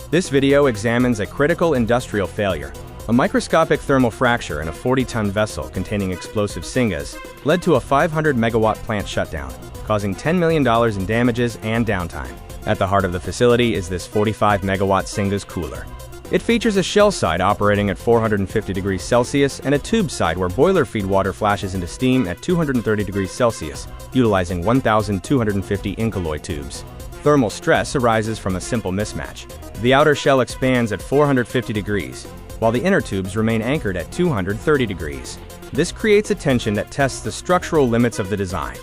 This video examines a critical industrial failure. A microscopic thermal fracture in a 40-ton vessel containing explosive Syngas led to a 500-megawatt plant shutdown, causing $10 million in damages and downtime. At the heart of the facility is this 45-megawatt Syngas Cooler. It features a shell side operating at 450 degrees Celsius and a tube side where boiler feed water flashes into steam at 230 degrees Celsius, utilizing 1,250 Incoloy tubes. Thermal stress arises from a simple mismatch. The outer shell expands at 450 degrees, while the inner tubes remain anchored at 230 degrees. This creates a tension that tests the structural limits of the design.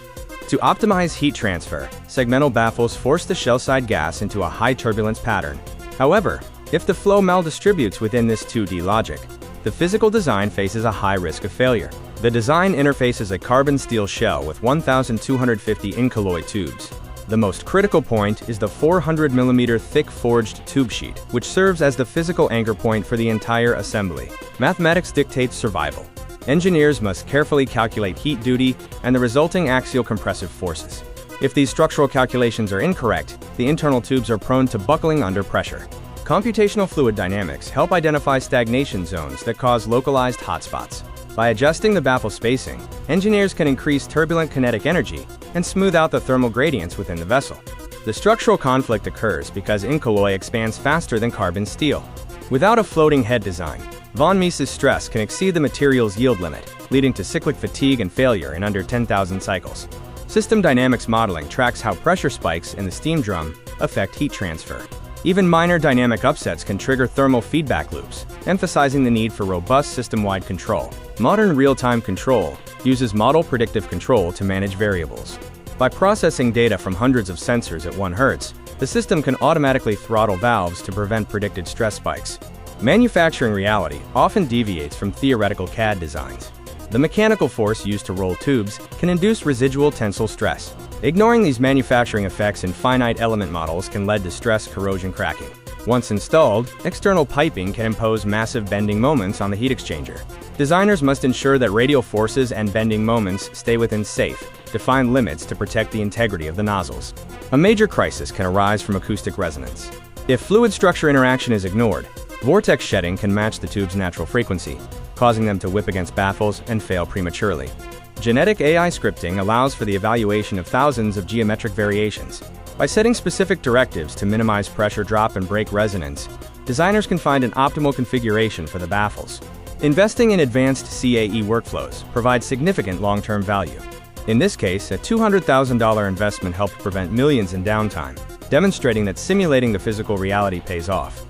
To optimize heat transfer, segmental baffles force the shell side gas into a high turbulence pattern. However, if the flow maldistributes within this 2D logic, the physical design faces a high risk of failure. The design interfaces a carbon steel shell with 1,250 Incoloy tubes. The most critical point is the 400mm thick forged tube sheet, which serves as the physical anchor point for the entire assembly. Mathematics dictates survival. Engineers must carefully calculate heat duty and the resulting axial compressive forces. If these structural calculations are incorrect, the internal tubes are prone to buckling under pressure. Computational fluid dynamics help identify stagnation zones that cause localized hotspots. By adjusting the baffle spacing, engineers can increase turbulent kinetic energy and smooth out the thermal gradients within the vessel. The structural conflict occurs because Incoloy expands faster than carbon steel. Without a floating head design, von Mises stress can exceed the material's yield limit, leading to cyclic fatigue and failure in under 10,000 cycles. System dynamics modeling tracks how pressure spikes in the steam drum affect heat transfer. Even minor dynamic upsets can trigger thermal feedback loops, emphasizing the need for robust system-wide control. Modern real-time control uses model predictive control to manage variables. By processing data from hundreds of sensors at 1 Hz, the system can automatically throttle valves to prevent predicted stress spikes. Manufacturing reality often deviates from theoretical CAD designs. The mechanical force used to roll tubes can induce residual tensile stress. Ignoring these manufacturing effects in finite element models can lead to stress corrosion cracking. Once installed, external piping can impose massive bending moments on the heat exchanger. Designers must ensure that radial forces and bending moments stay within safe, defined limits to protect the integrity of the nozzles. A major crisis can arise from acoustic resonance. If fluid structure interaction is ignored, vortex shedding can match the tube's natural frequency, causing them to whip against baffles and fail prematurely. Genetic AI scripting allows for the evaluation of thousands of geometric variations. By setting specific directives to minimize pressure drop and break resonance, designers can find an optimal configuration for the baffles. Investing in advanced CAE workflows provides significant long-term value. In this case, a $200,000 investment helped prevent millions in downtime, demonstrating that simulating the physical reality pays off.